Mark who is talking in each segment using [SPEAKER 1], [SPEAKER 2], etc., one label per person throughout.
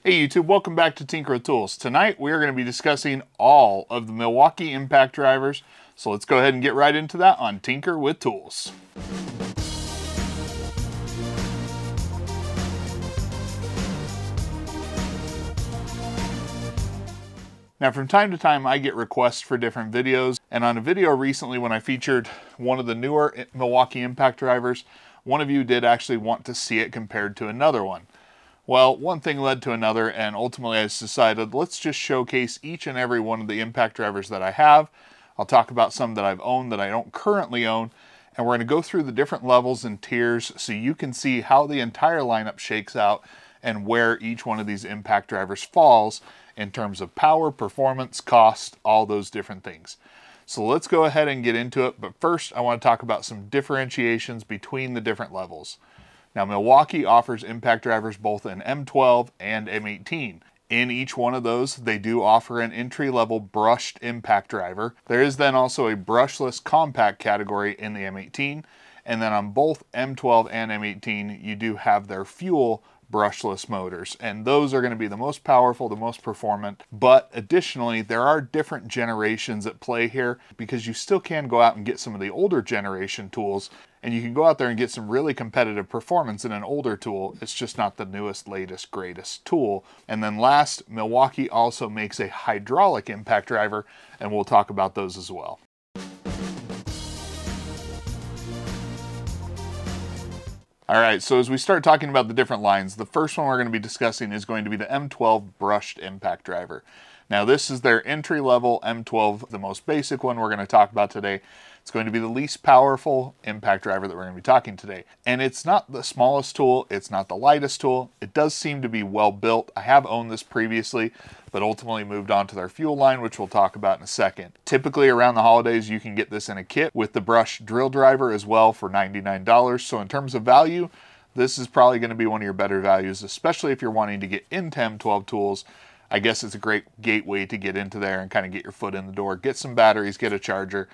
[SPEAKER 1] Hey YouTube, welcome back to Tinker with Tools. Tonight we are going to be discussing all of the Milwaukee impact drivers. So let's go ahead and get right into that on Tinker with Tools. Now from time to time I get requests for different videos, and on a video recently when I featured one of the newer Milwaukee impact drivers, one of you did actually want to see it compared to another one. Well, one thing led to another, and ultimately I decided let's just showcase each and every one of the impact drivers that I have. I'll talk about some that I've owned that I don't currently own, and we're going to go through the different levels and tiers so you can see how the entire lineup shakes out and where each one of these impact drivers falls in terms of power, performance, cost, all those different things. So let's go ahead and get into it, but first I want to talk about some differentiations between the different levels. Now, Milwaukee offers impact drivers both in M12 and M18. In each one of those, they do offer an entry-level brushed impact driver. There is then also a brushless compact category in the M18, and then on both M12 and M18, you do have their fuel brushless motors, and those are going to be the most powerful, the most performant. But additionally, there are different generations at play here, because you still can go out and get some of the older generation tools, and you can go out there and get some really competitive performance in an older tool. It's just not the newest, latest, greatest tool. And then last, Milwaukee also makes a hydraulic impact driver, and we'll talk about those as well. All right, so as we start talking about the different lines, the first one we're going to be discussing is going to be the M12 Brushed impact driver. Now this is their entry-level M12, the most basic one we're going to talk about today. It's going to be the least powerful impact driver that we're going to be talking today. And it's not the smallest tool, it's not the lightest tool. It does seem to be well built. I have owned this previously, but ultimately moved on to their fuel line, which we'll talk about in a second. Typically around the holidays, you can get this in a kit with the brush drill driver as well for $99. So in terms of value, this is probably going to be one of your better values, especially if you're wanting to get into M12 tools. I guess it's a great gateway to get into there and kind of get your foot in the door, get some batteries, get a charger.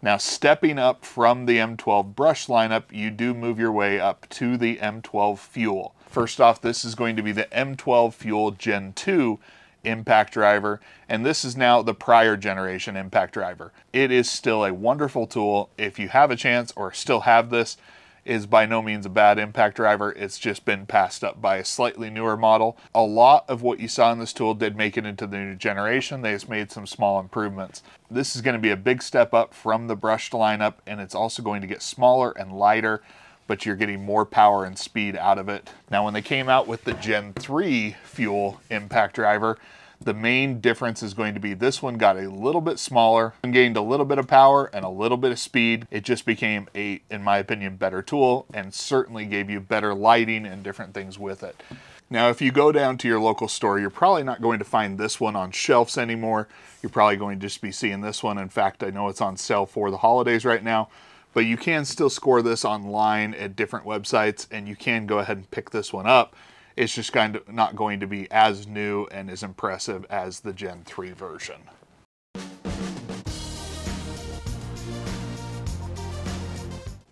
[SPEAKER 1] Now, stepping up from the M12 brush lineup, you do move your way up to the M12 fuel. First off, this is going to be the M12 fuel Gen 2 impact driver, and this is now the prior generation impact driver. It is still a wonderful tool. If you have a chance or still have this, is by no means a bad impact driver. It's just been passed up by a slightly newer model. A lot of what you saw in this tool did make it into the new generation. They just made some small improvements. This is going to be a big step up from the brushed lineup, and it's also going to get smaller and lighter, but you're getting more power and speed out of it. Now, when they came out with the Gen 3 fuel impact driver, the main difference is going to be this one got a little bit smaller and gained a little bit of power and a little bit of speed. It just became a, in my opinion, better tool, and certainly gave you better lighting and different things with it. Now, if you go down to your local store, you're probably not going to find this one on shelves anymore. You're probably going to just be seeing this one. In fact, I know it's on sale for the holidays right now, but you can still score this online at different websites, and you can go ahead and pick this one up. It's just kind of not going to be as new and as impressive as the Gen 3 version.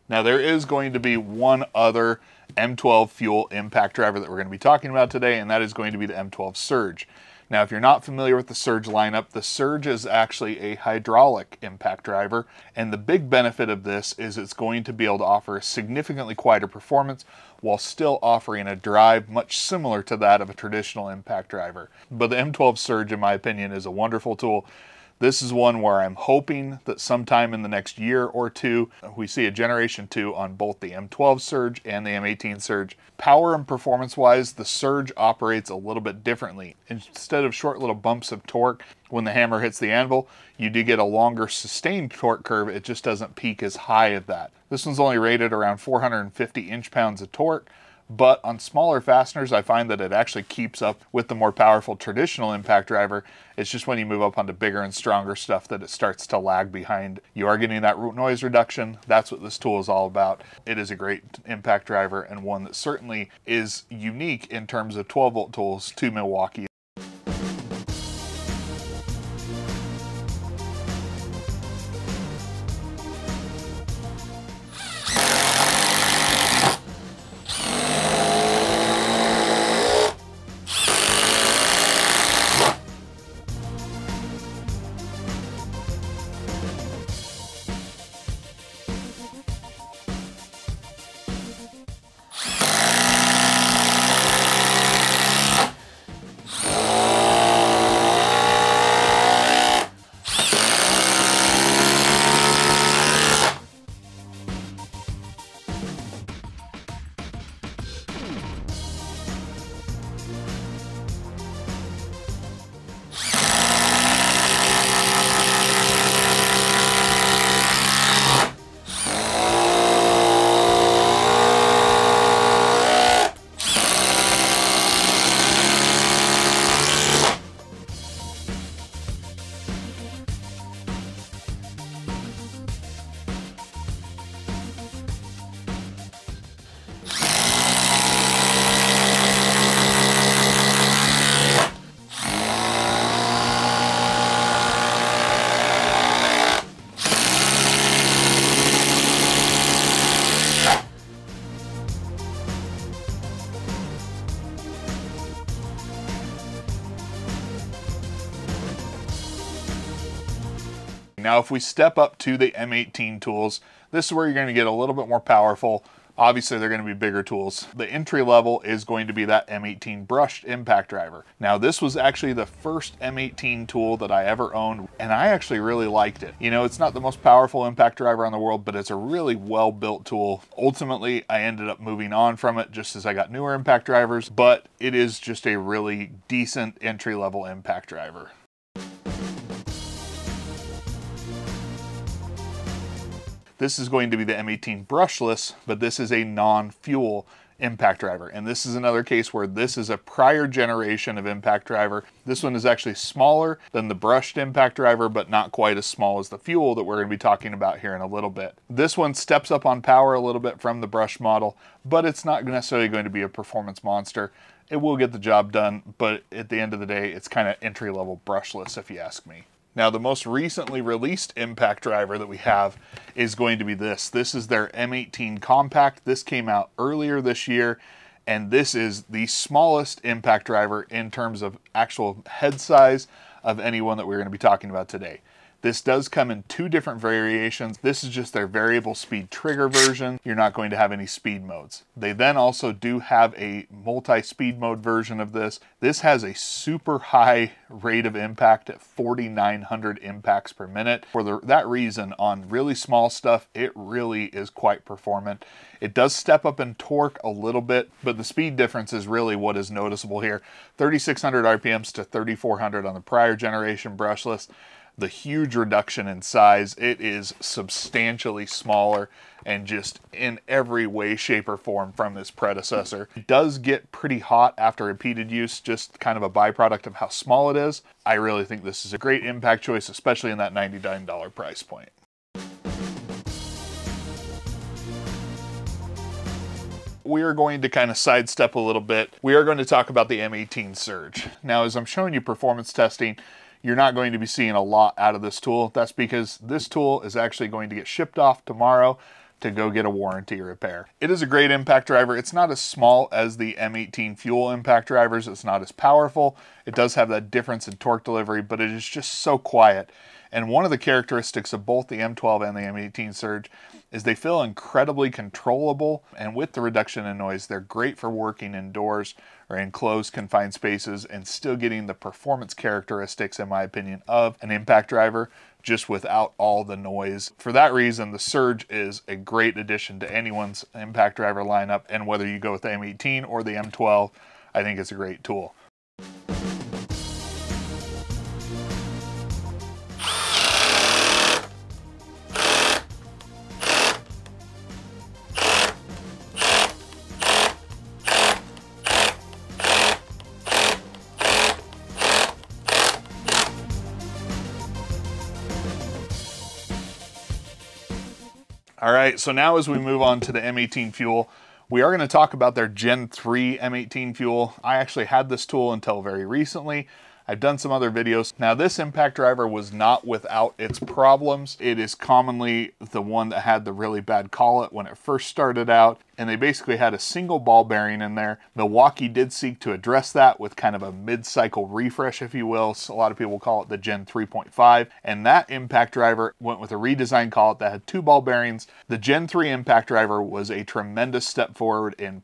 [SPEAKER 1] Now, there is going to be one other M12 fuel impact driver that we're going to be talking about today, and that is going to be the M12 Surge. Now, if you're not familiar with the Surge lineup, the Surge is actually a hydraulic impact driver, and the big benefit of this is it's going to be able to offer significantly quieter performance while still offering a drive much similar to that of a traditional impact driver. But the M12 Surge, in my opinion, is a wonderful tool. This is one where I'm hoping that sometime in the next year or two, we see a Generation 2 on both the M12 Surge and the M18 Surge. Power and performance-wise, the Surge operates a little bit differently. Instead of short little bumps of torque when the hammer hits the anvil, you do get a longer sustained torque curve. It just doesn't peak as high as that. This one's only rated around 450 inch-pounds of torque, but on smaller fasteners, I find that it actually keeps up with the more powerful traditional impact driver. It's just when you move up onto bigger and stronger stuff that it starts to lag behind. You are getting that noise reduction. That's what this tool is all about. It is a great impact driver, and one that certainly is unique in terms of 12-volt tools to Milwaukee. Now, if we step up to the M18 tools, this is where you're going to get a little bit more powerful. Obviously, they're going to be bigger tools. The entry level is going to be that M18 Brushed impact driver. Now, this was actually the first M18 tool that I ever owned, and I actually really liked it. You know, it's not the most powerful impact driver in the world, but it's a really well-built tool. Ultimately, I ended up moving on from it just as I got newer impact drivers, but it is just a really decent entry-level impact driver. This is going to be the M18 brushless, but this is a non-fuel impact driver. And this is another case where this is a prior generation of impact driver. This one is actually smaller than the brushed impact driver, but not quite as small as the fuel that we're going to be talking about here in a little bit. This one steps up on power a little bit from the brushed model, but it's not necessarily going to be a performance monster. It will get the job done, but at the end of the day, it's kind of entry-level brushless if you ask me. Now, the most recently released impact driver that we have is going to be this. This is their M18 Compact. This came out earlier this year, and this is the smallest impact driver in terms of actual head size of any one that we're going to be talking about today. This does come in two different variations. This is just their variable speed trigger version. You're not going to have any speed modes. They then also do have a multi-speed mode version of this. This has a super high rate of impact at 4,900 impacts per minute. For that reason, on really small stuff, it really is quite performant. It does step up in torque a little bit, but the speed difference is really what is noticeable here. 3,600 RPMs to 3,400 on the prior generation brushless. The huge reduction in size, it is substantially smaller and just in every way, shape, or form from this predecessor. It does get pretty hot after repeated use, just kind of a byproduct of how small it is. I really think this is a great impact choice, especially in that $99 price point. We are going to kind of sidestep a little bit. We are going to talk about the M18 Surge. Now, as I'm showing you performance testing, you're not going to be seeing a lot out of this tool. That's because this tool is actually going to get shipped off tomorrow to go get a warranty repair. It is a great impact driver. It's not as small as the M18 fuel impact drivers. It's not as powerful. It does have that difference in torque delivery, but it is just so quiet. And one of the characteristics of both the M12 and the M18 Surge is they feel incredibly controllable, and with the reduction in noise, they're great for working indoors or in closed confined spaces and still getting the performance characteristics, in my opinion, of an impact driver, just without all the noise. For that reason, the Surge is a great addition to anyone's impact driver lineup, and whether you go with the M18 or the M12, I think it's a great tool. All right, so now as we move on to the M18 fuel, we are going to talk about their Gen 3 M18 fuel. I actually had this tool until very recently. I've done some other videos. Now, this impact driver was not without its problems. It is commonly the one that had the really bad collet when it first started out, and they basically had a single ball bearing in there. Milwaukee did seek to address that with kind of a mid-cycle refresh, if you will. So a lot of people call it the Gen 3.5, and that impact driver went with a redesigned collet that had two ball bearings. The Gen 3 impact driver was a tremendous step forward in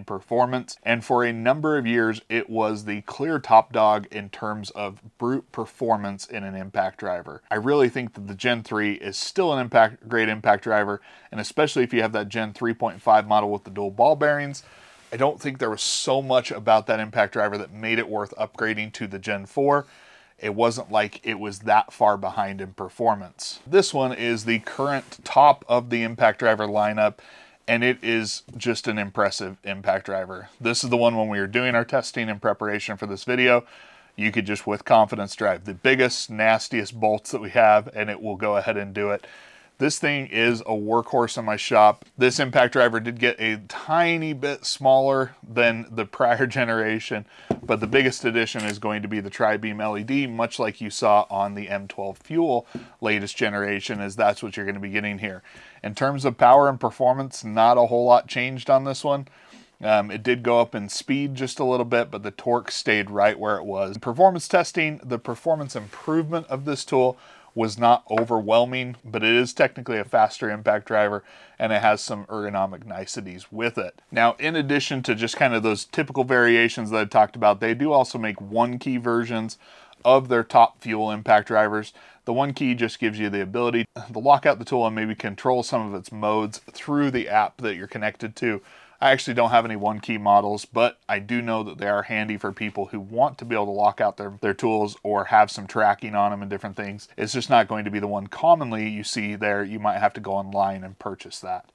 [SPEAKER 1] performance, and for a number of years, it was the clear top dog in terms of brute performance in an impact driver. I really think that the Gen 3 is still an great impact driver, and especially if you have that Gen 3.5 model with the dual ball bearings, I don't think there was so much about that impact driver that made it worth upgrading to the Gen 4. It wasn't like it was that far behind in performance. This one is the current top of the impact driver lineup, and it is just an impressive impact driver. This is the one when we were doing our testing in preparation for this video, you could just with confidence drive the biggest, nastiest bolts that we have, and it will go ahead and do it. This thing is a workhorse in my shop. This impact driver did get a tiny bit smaller than the prior generation, but the biggest addition is going to be the tri-beam LED, much like you saw on the M12 Fuel latest generation, as that's what you're going to be getting here. In terms of power and performance, not a whole lot changed on this one. It did go up in speed just a little bit, but the torque stayed right where it was. Performance testing, the performance improvement of this tool was not overwhelming, but it is technically a faster impact driver and it has some ergonomic niceties with it. Now, in addition to just kind of those typical variations that I talked about, they do also make one key versions of their top fuel impact drivers. The one key just gives you the ability to lock out the tool and maybe control some of its modes through the app that you're connected to. I actually don't have any one key models, but I do know that they are handy for people who want to be able to lock out their tools or have some tracking on them and different things. It's just not going to be the one commonly you see there. You might have to go online and purchase that.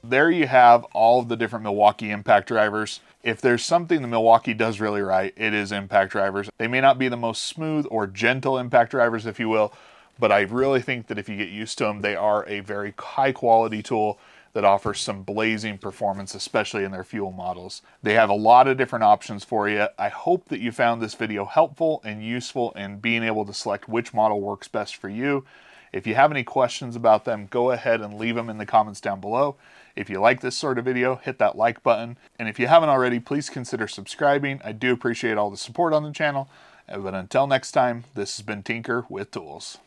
[SPEAKER 1] There you have all of the different Milwaukee impact drivers. If there's something that Milwaukee does really right, it is impact drivers. They may not be the most smooth or gentle impact drivers, if you will, but I really think that if you get used to them, they are a very high quality tool that offers some blazing performance, especially in their fuel models. They have a lot of different options for you. I hope that you found this video helpful and useful in being able to select which model works best for you. If you have any questions about them, go ahead and leave them in the comments down below. If you like this sort of video, hit that like button. And if you haven't already, please consider subscribing. I do appreciate all the support on the channel. But until next time, this has been Tinker with Tools.